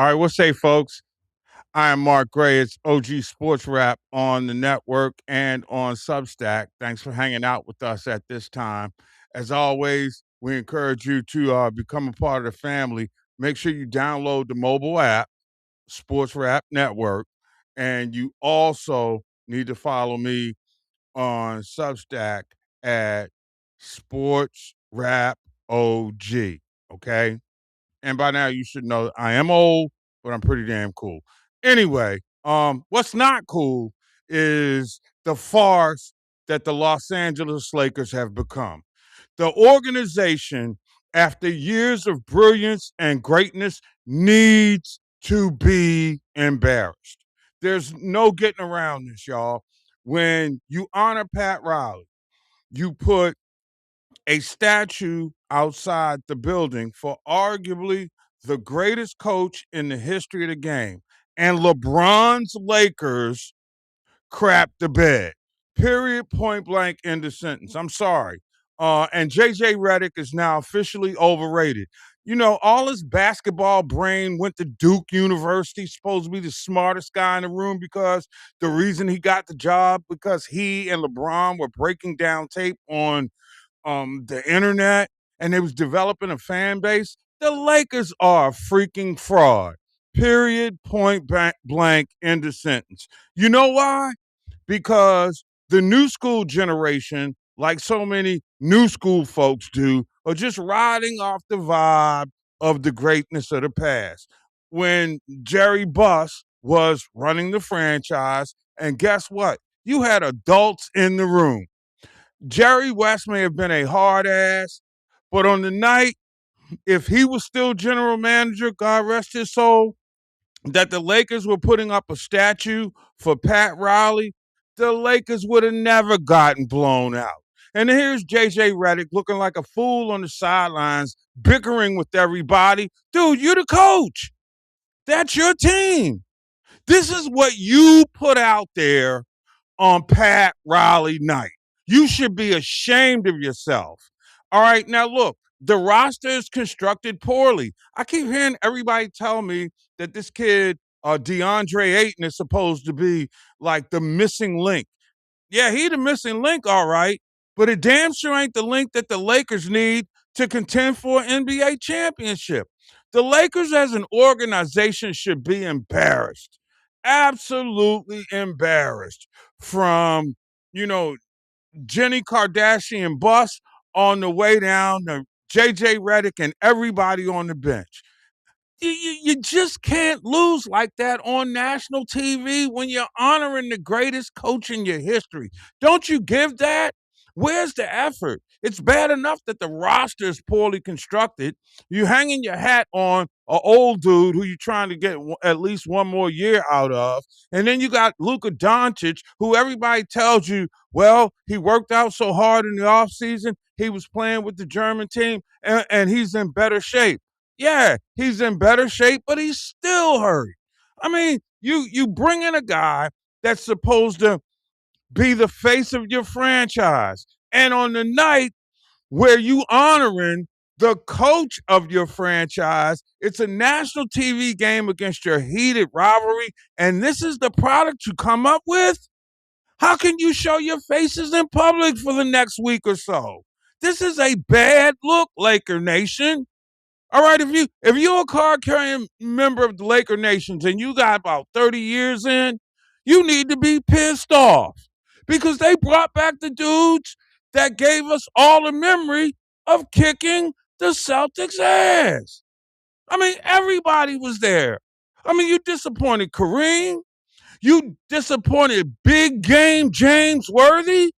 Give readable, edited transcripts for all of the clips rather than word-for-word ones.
All right, what say, folks? I am Mark Gray. It's OG Sports Rap on the network and on Substack. Thanks for hanging out with us at this time. As always, we encourage you to become a part of the family. Make sure you download the mobile app, Sports Rap Network, and you also need to follow me on Substack at Sports Rap OG. Okay. And by now you should know I am old, but I'm pretty damn cool. Anyway, what's not cool is the farce that the Los Angeles Lakers have become. The organization, after years of brilliance and greatness, needs to be embarrassed. There's no getting around this, y'all. When you honor Pat Riley, you put a statue outside the building for arguably the greatest coach in the history of the game. And LeBron's Lakers crap the bed. Period, point blank, end of sentence. I'm sorry. And JJ Redick is now officially overrated. You know, all his basketball brain went to Duke University, supposed to be the smartest guy in the room because the reason he got the job because he and LeBron were breaking down tape on the internet and they was developing a fan base. The Lakers are a freaking fraud. Period, point blank, end of sentence. You know why? Because the new school generation, like so many new school folks do, are just riding off the vibe of the greatness of the past. When Jerry Buss was running the franchise, and guess what? You had adults in the room. Jerry West may have been a hard ass, but on the night, if he was still general manager, God rest his soul, that the Lakers were putting up a statue for Pat Riley, the Lakers would have never gotten blown out. And here's JJ Redick looking like a fool on the sidelines, bickering with everybody. Dude, you're the coach. That's your team. This is what you put out there on Pat Riley night. You should be ashamed of yourself. All right, now look, the roster is constructed poorly. I keep hearing everybody tell me that this kid, DeAndre Ayton, is supposed to be like the missing link. Yeah, he the missing link, all right, but it damn sure ain't the link that the Lakers need to contend for an NBA championship. The Lakers as an organization should be embarrassed. Absolutely embarrassed from, you know, Jenny Kardashian bus on the way down to JJ Redick and everybody on the bench. You just can't lose like that on national TV when you're honoring the greatest coach in your history. Don't you give that? Where's the effort? It's bad enough that the roster is poorly constructed. You hanging your hat on an old dude who you're trying to get at least one more year out of. And then you got Luka Doncic, who everybody tells you, well, he worked out so hard in the offseason. He was playing with the German team, and he's in better shape. Yeah, he's in better shape, but he's still hurt. I mean, you bring in a guy that's supposed to be the face of your franchise. And on the night where you honoring the coach of your franchise, it's a national TV game against your heated rivalry, and this is the product you come up with? How can you show your faces in public for the next week or so? This is a bad look, Laker Nation. All right, if you're a card carrying member of the Laker Nations and you got about 30 years in, you need to be pissed off because they brought back the dudes that gave us all the memory of kicking the Celtics' ass. I mean, everybody was there. I mean, you disappointed Kareem. You disappointed big game James Worthy.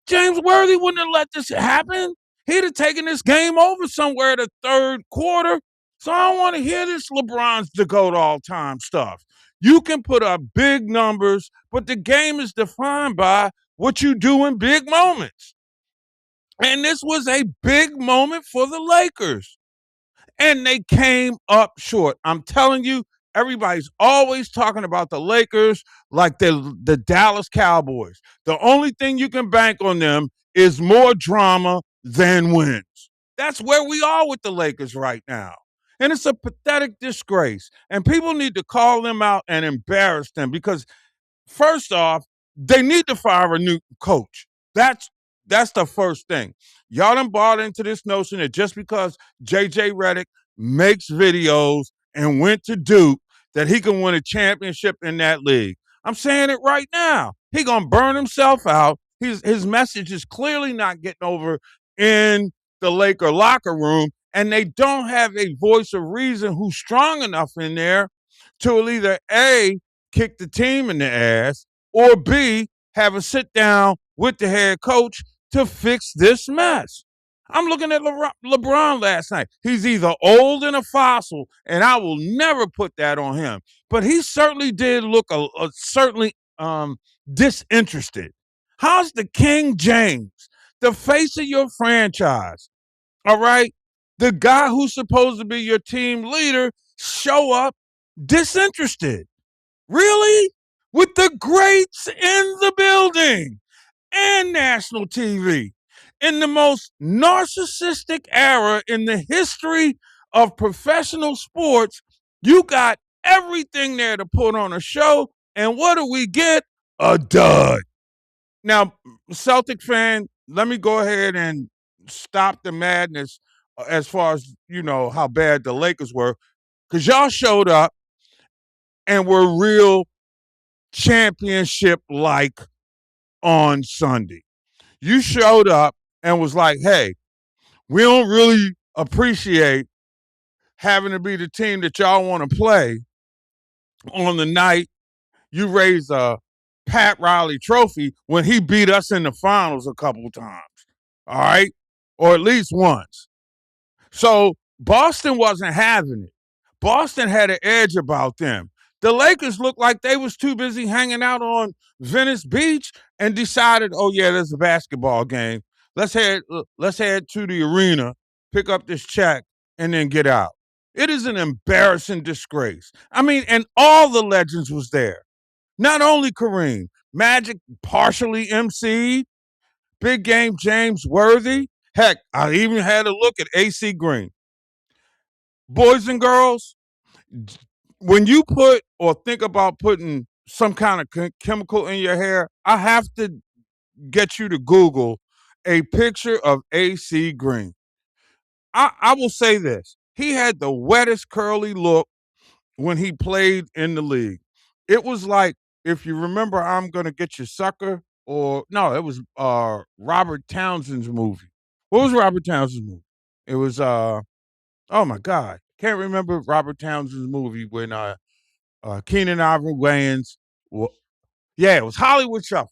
James Worthy wouldn't have let this happen. He'd have taken this game over somewhere in the third quarter. So I don't want to hear this LeBron's the GOAT all-time stuff. You can put up big numbers, but the game is defined by what you do in big moments. And this was a big moment for the Lakers. And they came up short. I'm telling you, everybody's always talking about the Lakers like the Dallas Cowboys. The only thing you can bank on them is more drama than wins. That's where we are with the Lakers right now. And it's a pathetic disgrace. And people need to call them out and embarrass them because first off, they need to fire a new coach. That's the first thing. Y'all done bought into this notion that just because JJ Redick makes videos and went to Duke, that he can win a championship in that league. I'm saying it right now. He gonna burn himself out. His message is clearly not getting over in the Laker locker room, and they don't have a voice of reason who's strong enough in there to either A, kick the team in the ass, or B, have a sit down with the head coach to fix this mess. I'm looking at LeBron last night. He's either old and a fossil, and I will never put that on him. But he certainly did look certainly disinterested. How's the King James, the face of your franchise, all right, the guy who's supposed to be your team leader, show up disinterested? Really? With the greats in the building and national TV. In the most narcissistic era in the history of professional sports, you got everything there to put on a show. And what do we get? A dud. Now, Celtic fan, let me go ahead and stop the madness as far as, how bad the Lakers were, because y'all showed up and were real championship like on Sunday. You showed up and was like, hey, we don't really appreciate having to be the team that y'all want to play on the night you raised a Pat Riley trophy when he beat us in the finals a couple times. All right? Or at least once. So Boston wasn't having it. Boston had an edge about them. The Lakers looked like they was too busy hanging out on Venice Beach and decided, oh yeah, there's a basketball game. Let's head to the arena, pick up this check, and then get out. It is an embarrassing disgrace. I mean, and all the legends was there. Not only Kareem, Magic partially emceed, big game James Worthy. Heck, I even had a look at AC Green. Boys and girls, when you put or think about putting some kind of chemical in your hair, I have to get you to Google a picture of AC Green. I will say this. He had the wettest curly look when he played in the league. It was like, if you remember I'm Gonna Get You Sucker, or no, it was Robert Townsend's movie. What was Robert Townsend's movie? It was oh my God. Can't remember Robert Townsend's movie when Keenan Ivory Wayans. Yeah, it was Hollywood Shuffle.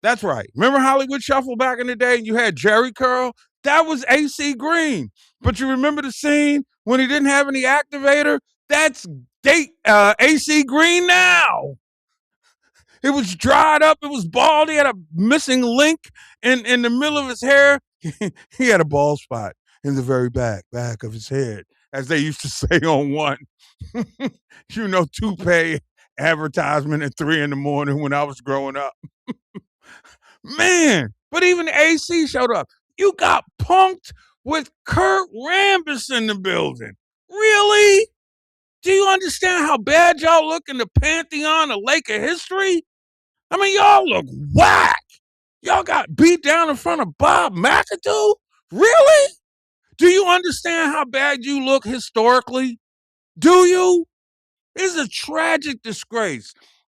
That's right. Remember Hollywood Shuffle back in the day? And you had Jerry Curl. That was AC Green. But you remember the scene when he didn't have any activator? That's AC Green now. It was dried up. It was bald. He had a missing link in the middle of his hair. He had a bald spot in the very back of his head, as they used to say on One. Toupee advertisement at 3 a.m. when I was growing up. Man, but even AC showed up. You got punked with Kurt Rambis in the building. Really? Do you understand how bad y'all look in the pantheon of Laker history? I mean, y'all look whack. Y'all got beat down in front of Bob McAdoo? Really? Do you understand how bad you look historically? Do you? It's a tragic disgrace.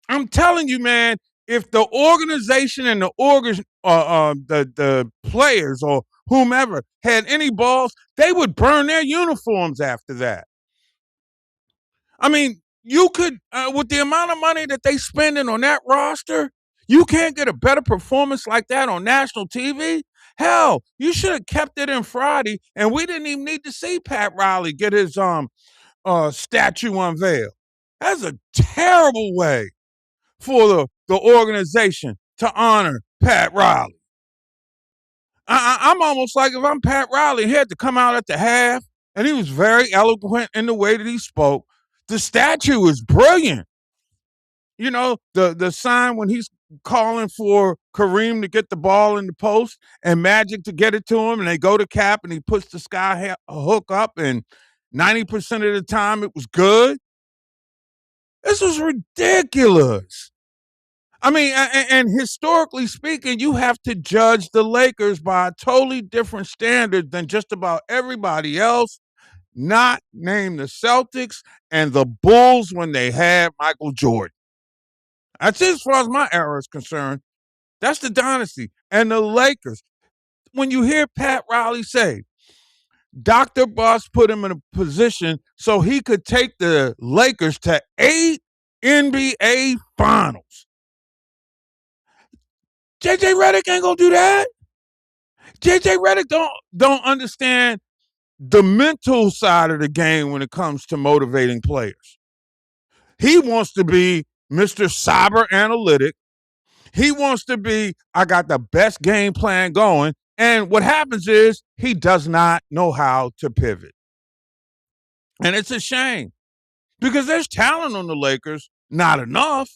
I'm telling you, man, if the organization and the players or whomever had any balls, they would burn their uniforms after that. I mean, you could, with the amount of money that they spending on that roster, you can't get a better performance like that on national TV. Hell, you should have kept it in Friday, and we didn't even need to see Pat Riley get his statue unveiled. That's a terrible way for the organization to honor Pat Riley. I'm almost like, if I'm Pat Riley, he had to come out at the half, and he was very eloquent in the way that he spoke. The statue is brilliant. The sign when he's calling for Kareem to get the ball in the post and Magic to get it to him, and they go to Cap and he puts the sky hook up, and 90% of the time it was good. This was ridiculous. I mean, and historically speaking, you have to judge the Lakers by a totally different standard than just about everybody else, not name the Celtics and the Bulls when they had Michael Jordan. That's it as far as my era is concerned. That's the dynasty. And the Lakers, when you hear Pat Riley say, Dr. Buss put him in a position so he could take the Lakers to 8 NBA finals. JJ Redick ain't gonna do that. JJ Redick don't understand the mental side of the game when it comes to motivating players. He wants to be Mr. Cyber Analytic. He wants to be, I got the best game plan going. And what happens is he does not know how to pivot. And it's a shame because there's talent on the Lakers, not enough,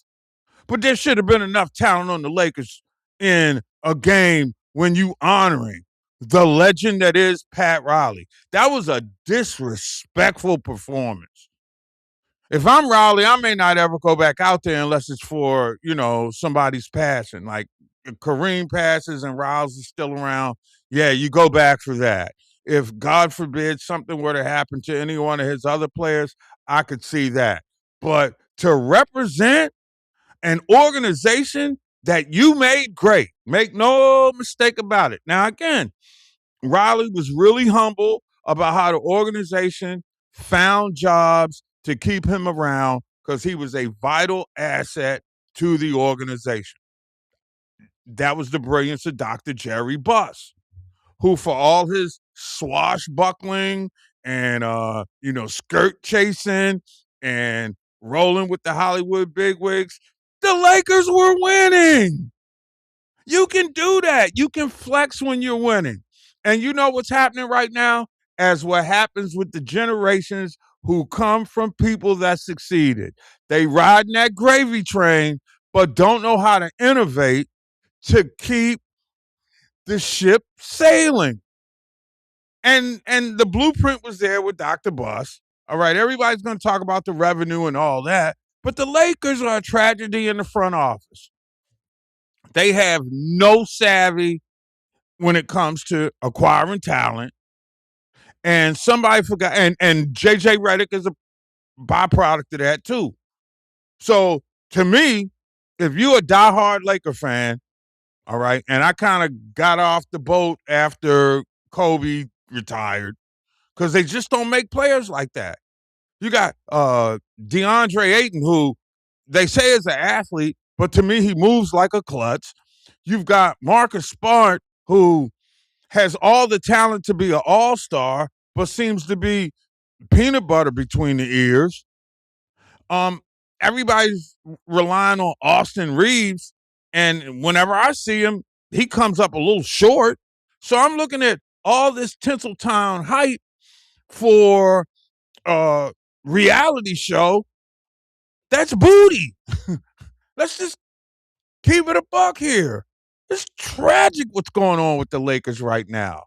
but there should have been enough talent on the Lakers in a game when you honoring the legend that is Pat Riley. That was a disrespectful performance. If I'm Riley, I may not ever go back out there unless it's for, somebody's passing. Like if Kareem passes and Riles is still around, yeah, you go back for that. If, God forbid, something were to happen to any one of his other players, I could see that. But to represent an organization that you made great, make no mistake about it. Now, again, Riley was really humble about how the organization found jobs to keep him around because he was a vital asset to the organization. That was the brilliance of Dr. Jerry Buss, who, for all his swashbuckling and skirt chasing and rolling with the Hollywood bigwigs, the Lakers were winning. You can do that. You can flex when you're winning. And you know what's happening right now? As what happens with the generations who come from people that succeeded. They ride in that gravy train, but don't know how to innovate to keep the ship sailing. And the blueprint was there with Dr. Buss. All right, everybody's going to talk about the revenue and all that, but the Lakers are a tragedy in the front office. They have no savvy when it comes to acquiring talent. And somebody forgot, and JJ Redick is a byproduct of that too. So to me, if you're a diehard Laker fan, all right, and I kind of got off the boat after Kobe retired because they just don't make players like that. You got DeAndre Ayton, who they say is an athlete, but to me, he moves like a klutz. You've got Marcus Smart, who has all the talent to be an all-star, but seems to be peanut butter between the ears. Everybody's relying on Austin Reeves, and whenever I see him, he comes up a little short. So I'm looking at all this Tinseltown hype for a reality show. That's booty. Let's just keep it a buck here. It's tragic what's going on with the Lakers right now.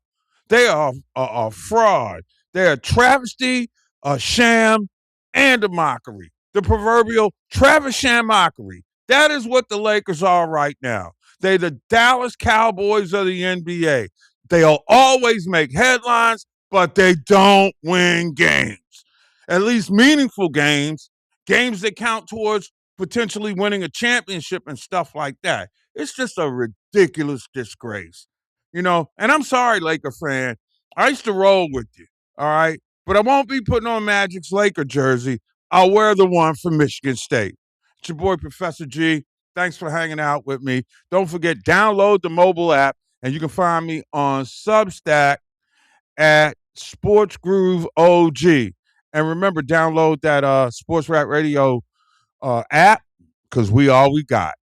They are a fraud. They're a travesty, a sham, and a mockery. The proverbial Travis Sham mockery. That is what the Lakers are right now. They're the Dallas Cowboys of the NBA. They'll always make headlines, but they don't win games. At least meaningful games, games that count towards potentially winning a championship and stuff like that. It's just a ridiculous disgrace, And I'm sorry, Laker fan. I used to roll with you, all right? But I won't be putting on Magic's Laker jersey. I'll wear the one from Michigan State. It's your boy, Professor G. Thanks for hanging out with me. Don't forget, download the mobile app, and you can find me on Substack at Sports Groove OG. And remember, download that Sports Rap Radio app because we all we got.